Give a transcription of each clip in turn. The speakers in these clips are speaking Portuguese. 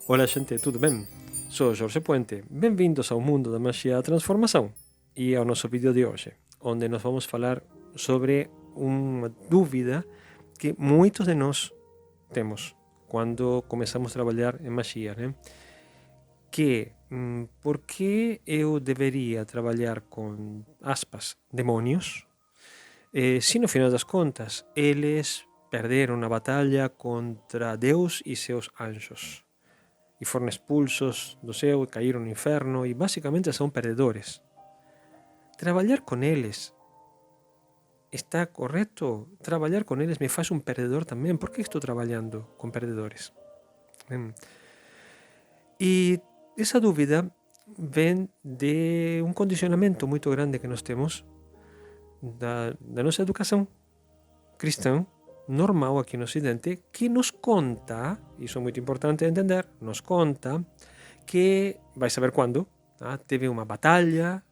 Olá, gente, tudo bem? Sou Jorge Puente. Bem-vindos ao mundo da magia da transformação e ao nosso vídeo de hoje, onde nós vamos falar sobre uma dúvida que muitos de nós temos quando começamos a trabalhar em magia, né? Que por que eu deveria trabalhar com, aspas, demônios, se no final das contas eles perderam a batalha contra Deus e seus anjos? E foram expulsos do céu e caíram no inferno e basicamente são perdedores. Trabalhar com eles está correto? Trabalhar com eles me faz um perdedor também? Por que estou trabalhando com perdedores? E essa dúvida vem de um condicionamento muito grande que nós temos da nossa educação cristã normal aqui no Ocidente, que nos conta, isso é muito importante entender, nos conta que, vai saber quando, teve uma batalha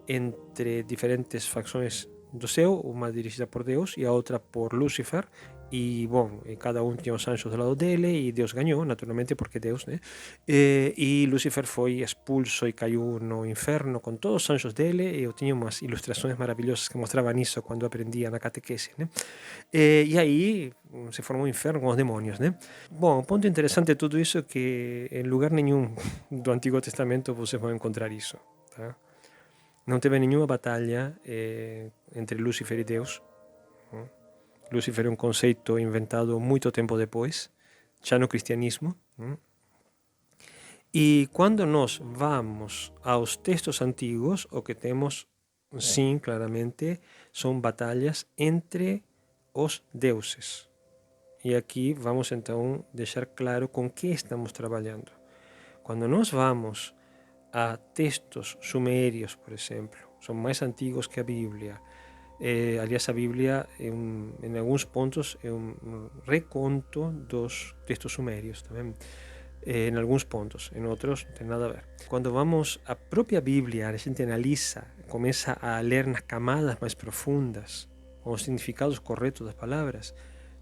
entre diferentes facções do céu, uma dirigida por Deus e a outra por Lúcifer, e bom, cada um tinha os anjos do lado dele e Deus ganhou, naturalmente, porque Deus, né? E Lúcifer foi expulso e caiu no inferno com todos os anjos dele, e eu tinha umas ilustrações maravilhosas que mostravam isso quando aprendia na catequese, né? E aí se formou um inferno com os demônios, né? Bom, o ponto interessante de tudo isso é que em lugar nenhum do Antigo Testamento você vai encontrar isso, tá? Não teve nenhuma batalha entre Lúcifer e Deus. Lúcifer é um conceito inventado muito tempo depois, já no cristianismo. E quando nós vamos aos textos antigos, o que temos, sim, claramente, são batalhas entre os deuses. E aqui vamos então deixar claro com que estamos trabalhando. Quando nós vamos a textos sumérios, por exemplo, são mais antigos que a Bíblia. Aliás, a Bíblia, em alguns pontos, é um reconto dos textos sumérios também. Em alguns pontos, em outros não tem nada a ver. Quando vamos à própria Bíblia, a gente analisa, começa a ler nas camadas mais profundas, com os significados corretos das palavras,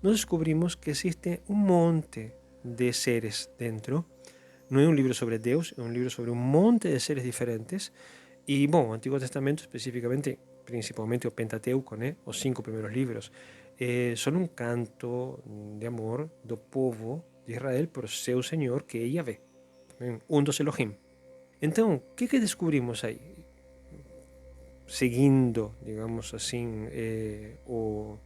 nós descobrimos que existe um monte de seres dentro. Não é um livro sobre Deus, é um livro sobre um monte de seres diferentes. E, bom, o Antigo Testamento, especificamente, principalmente o Pentateuco, né? Os 5 primeiros livros, são um canto de amor do povo de Israel por seu Senhor, que é Yahvé, um dos Elohim. Então, o que descobrimos aí? Seguindo, digamos assim, o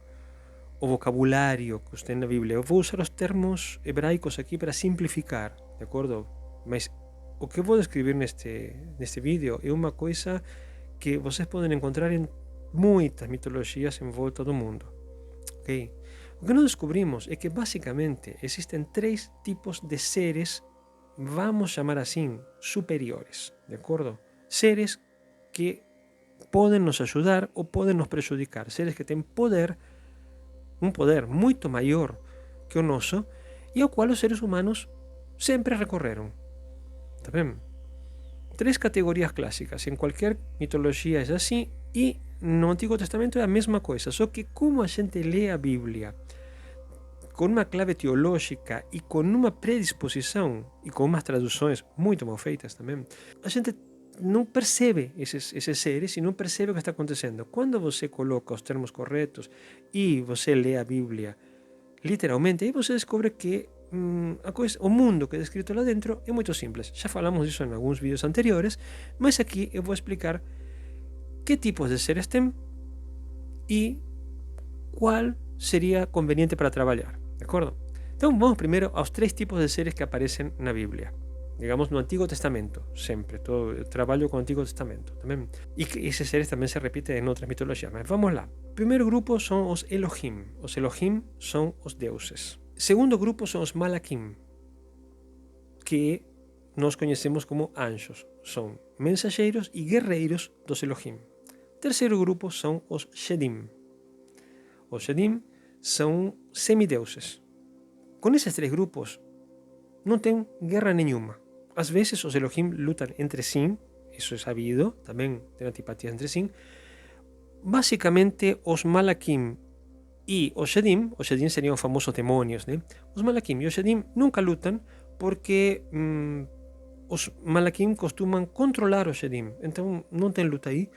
vocabulário que você tem na Bíblia. Eu vou usar os termos hebraicos aqui para simplificar, de acordo? Mas o que eu vou descrever neste vídeo é uma coisa que vocês podem encontrar em muitas mitologias em volta do mundo. Okay? O que nós descobrimos é que basicamente existem 3 tipos de seres, vamos chamar assim, superiores, de acordo? Seres que podem nos ajudar ou podem nos prejudicar, seres que têm poder, um poder muito maior que o nosso, e ao qual os seres humanos sempre recorreram. Tá bem? 3 categorias clássicas, em qualquer mitologia é assim, e no Antigo Testamento é a mesma coisa, só que como a gente lê a Bíblia com uma clave teológica e com uma predisposição e com umas traduções muito mal feitas também, a gente não percebe esses seres e não percebe o que está acontecendo. Quando você coloca os termos corretos e você lê a Bíblia literalmente, aí você descobre que o mundo que é descrito lá dentro é muito simples. Já falamos disso em alguns vídeos anteriores, mas aqui eu vou explicar que tipos de seres tem e qual seria conveniente para trabalhar, de acordo? Então vamos primeiro aos 3 tipos de seres que aparecem na Bíblia, digamos no Antigo Testamento, sempre, todo eu trabalho com o Antigo Testamento também, e que esses seres também se repetem em outras mitologias, mas vamos lá. Primeiro grupo são os Elohim são os deuses. Segundo grupo são os Malakim, que nós conhecemos como anjos, são mensageiros e guerreiros dos Elohim. Terceiro grupo são os Shedim. Os Shedim são semideuses. Com esses 3 grupos não tem guerra nenhuma. Às vezes os Elohim lutam entre si, isso é sabido, também tem antipatias entre si. Basicamente os Malakim e os Shedim seriam os famosos demônios, né? Os Malakim e os Shedim nunca lutam porque os Malaquim costumam controlar os Shedim. Então não tem luta aí.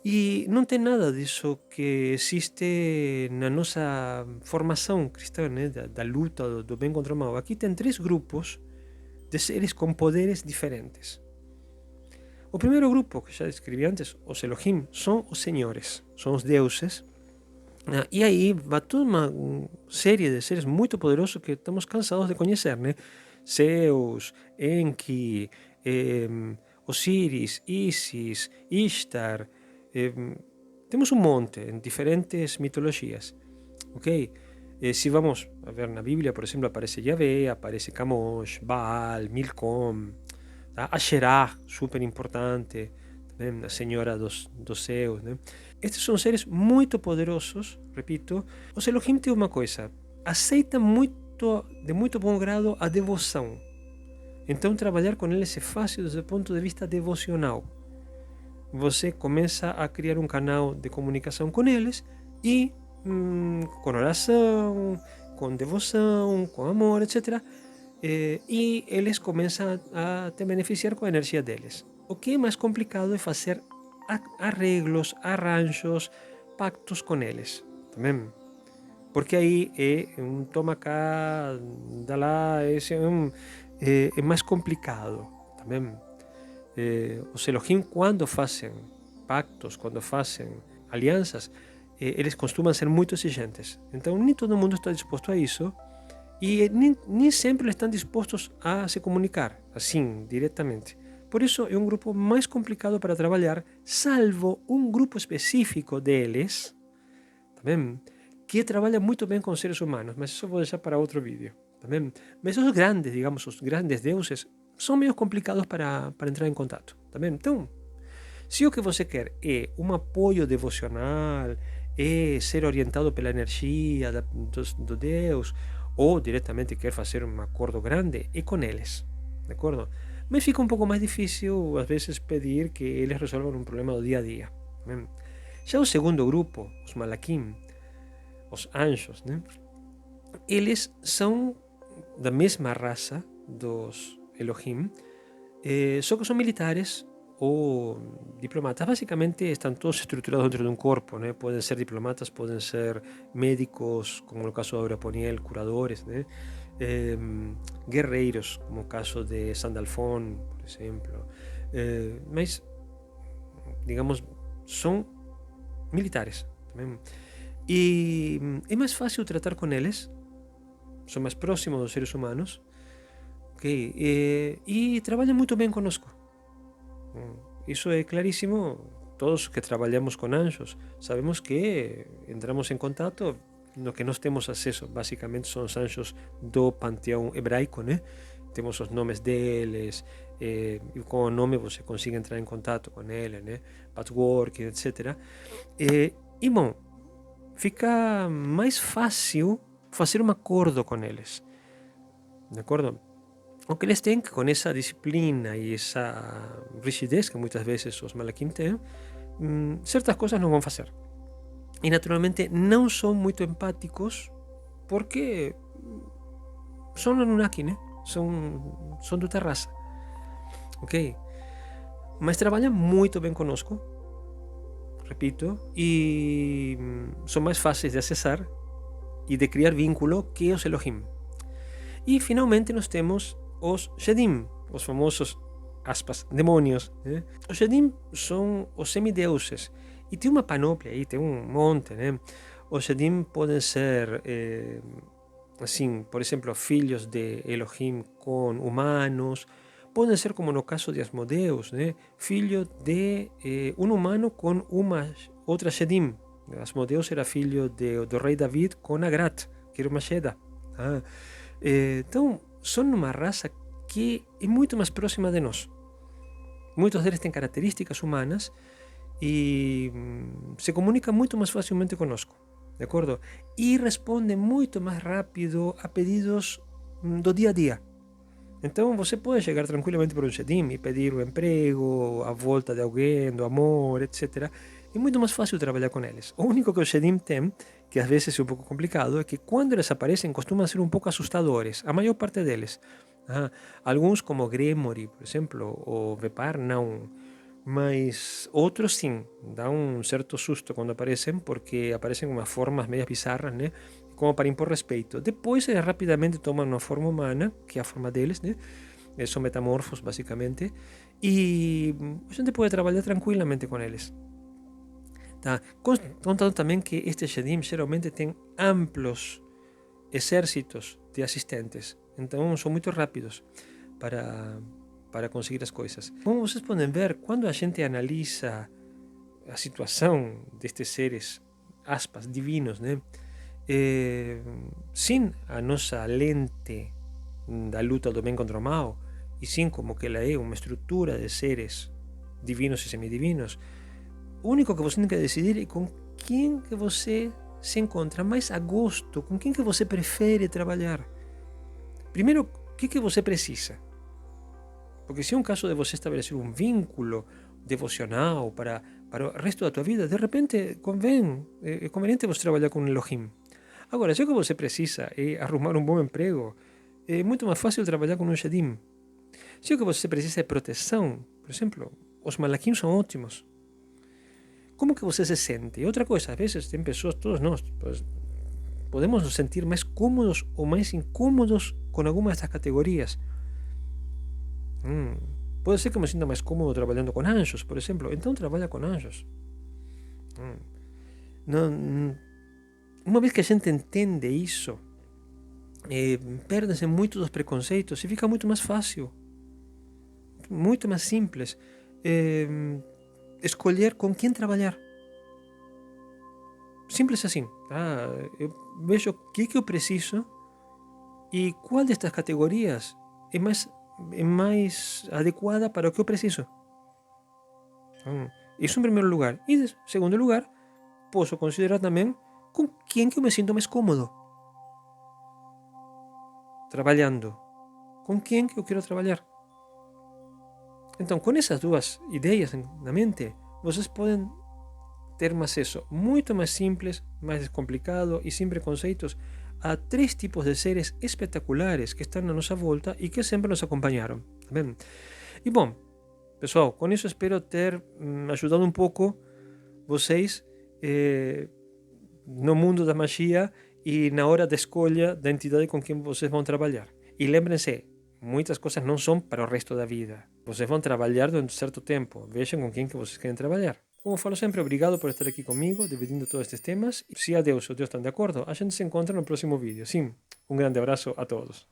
E não tem nada disso que existe na nossa formação cristã, né? da luta do bem contra o mal. Aqui tem 3 grupos de seres com poderes diferentes. O primeiro grupo, que já descrevi antes, os Elohim, são os senhores, são os deuses. E aí vai toda uma série de seres muito poderosos que estamos cansados de conhecer, né? Zeus, Enki, Osíris, Isis, Ishtar. Temos um monte em diferentes mitologias, ok? Se vamos a ver na Bíblia, por exemplo, aparece Yahvé, aparece Camosh, Baal, Milcom, tá? Asherah, super importante, também a senhora dos céus, né? Estes são seres muito poderosos, repito. Os Elohim têm uma coisa, aceitam de muito bom grado a devoção. Então trabalhar com eles é fácil desde o ponto de vista devocional. Você começa a criar um canal de comunicação com eles e com oração, com devoção, com amor, etc. E eles começam a te beneficiar com a energia deles. O que é mais complicado é fazer arreglos, arranjos, pactos com eles. Também. Porque aí é um toma cá, dá lá, é mais complicado. Também. Os Elohim, quando fazem pactos, quando fazem alianças, eles costumam ser muito exigentes. Então, nem todo mundo está disposto a isso e nem sempre estão dispostos a se comunicar assim, diretamente. Por isso, é um grupo mais complicado para trabalhar, salvo um grupo específico deles, também, que trabalha muito bem com seres humanos, mas isso eu vou deixar para outro vídeo. Também. Mas os grandes, digamos, os grandes deuses, são meio complicados para entrar em contato. Também. Então, se o que você quer é um apoio devocional, é ser orientado pela energia do Deus, ou diretamente quer fazer um acordo grande, é com eles. De acordo? Mas fica um pouco mais difícil, às vezes, pedir que eles resolvam um problema do dia a dia. Também. Já o segundo grupo, os Malaquim, os anjos, né? Eles são da mesma raça dos Elohim, só que são militares ou diplomatas. Basicamente estão todos estruturados dentro de um corpo, né? Podem ser diplomatas, podem ser médicos, como no caso de Aura Poniel, curadores, né? Guerreiros, como o caso de Sandalfon, por exemplo. Mas, digamos, são militares também. E é mais fácil tratar com eles, são mais próximos dos seres humanos, okay? E trabalham muito bem conosco. Isso é claríssimo. Todos que trabalhamos com anjos sabemos que entramos em contato. No que nós temos acesso, basicamente, são os anjos do panteão hebraico, né? Temos os nomes deles, e com o nome você consegue entrar em contato com eles, né? Patchwork, etc. E bom, fica mais fácil fazer um acordo com eles, de acordo? O que eles têm, com essa disciplina e essa rigidez que muitas vezes os Malaquim têm, certas coisas não vão fazer. E naturalmente não são muito empáticos porque são Anunnaki, né? São de outra raça, ok? Mas trabalham muito bem conosco, repito, e são mais fáceis de acessar e de criar vínculo que os Elohim. E finalmente nós temos os Shedim, os famosos, aspas, demônios, né? Os Shedim são os semideuses. E tem uma panóplia aí, tem um monte, né? Os Shedim podem ser, assim, por exemplo, filhos de Elohim com humanos. Podem ser, como no caso de Asmodeus, né? Filho de um humano com uma outra Shedim. Asmodeus era filho do rei David com Agrat, que era uma Sheda. Então, são uma raça que é muito mais próxima de nós. Muitos deles têm características humanas e se comunicam muito mais facilmente conosco, de acordo? E respondem muito mais rápido a pedidos do dia a dia. Então você pode chegar tranquilamente para um Shedim e pedir um emprego, a volta de alguém, do amor, etc. É muito mais fácil trabalhar com eles. O único que os Shedim têm, que às vezes é um pouco complicado, é que quando eles aparecem costumam ser um pouco assustadores, a maior parte deles. Ah, alguns, como Gremory, por exemplo, ou Vepar, não. Mas outros sim, dá um certo susto quando aparecem, porque aparecem com umas formas meio bizarras, né? Como para impor respeito. Depois eles rapidamente tomam uma forma humana, que é a forma deles, né? São metamorfos, basicamente. E a gente pode trabalhar tranquilamente com eles. Tá? Contando também que estes Shedim geralmente têm amplos exércitos de assistentes. Então são muito rápidos para conseguir as coisas. Como vocês podem ver, quando a gente analisa a situação destes seres, aspas, divinos, né? Sem a nossa lente da luta do bem contra o mal, e sim como que ela é uma estrutura de seres divinos e semidivinos, o único que você tem que decidir é com quem que você se encontra mais a gosto, com quem que você prefere trabalhar. Primeiro, o que você precisa? Porque se é um caso de você estabelecer um vínculo devocional para o resto da tua vida, de repente é conveniente você trabalhar com Elohim. Agora, se o que você precisa é arrumar um bom emprego, é muito mais fácil trabalhar com um Shedim. Se o que você precisa é proteção, por exemplo, os malaquim são ótimos. Como que você se sente? E outra coisa, às vezes tem pessoas, todos nós, podemos nos sentir mais cômodos ou mais incômodos com alguma destas categorias. Pode ser que me sinta mais cômodo trabalhando com anjos, por exemplo. Então trabalha com anjos. Não, uma vez que a gente entende isso, perde-se muito dos preconceitos e fica muito mais fácil, muito mais simples escolher com quem trabalhar. Simples assim. Eu vejo o que eu preciso e qual destas categorias é mais adequada para o que eu preciso. Isso em primeiro lugar. E em segundo lugar, posso considerar também com quem que eu me sinto mais cômodo trabalhando. Com quem que eu quero trabalhar. Então, com essas duas ideias na mente, vocês podem ter um acesso muito mais simples, mais descomplicado e sem preconceitos a 3 tipos de seres espetaculares que estão na nossa volta e que sempre nos acompanharam. Tá bem? E bom, pessoal, com isso espero ter ajudado um pouco vocês no mundo da magia e na hora da escolha da entidade com quem vocês vão trabalhar. E lembrem-se, muitas coisas não são para o resto da vida. Vocês vão trabalhar durante um certo tempo. Vejam com quem que vocês querem trabalhar. Como falo sempre, obrigado por estar aqui comigo, dividindo todos estes temas. Se a Deus ou Deus estão de acordo, a gente se encontra no próximo vídeo. Sim, um grande abraço a todos.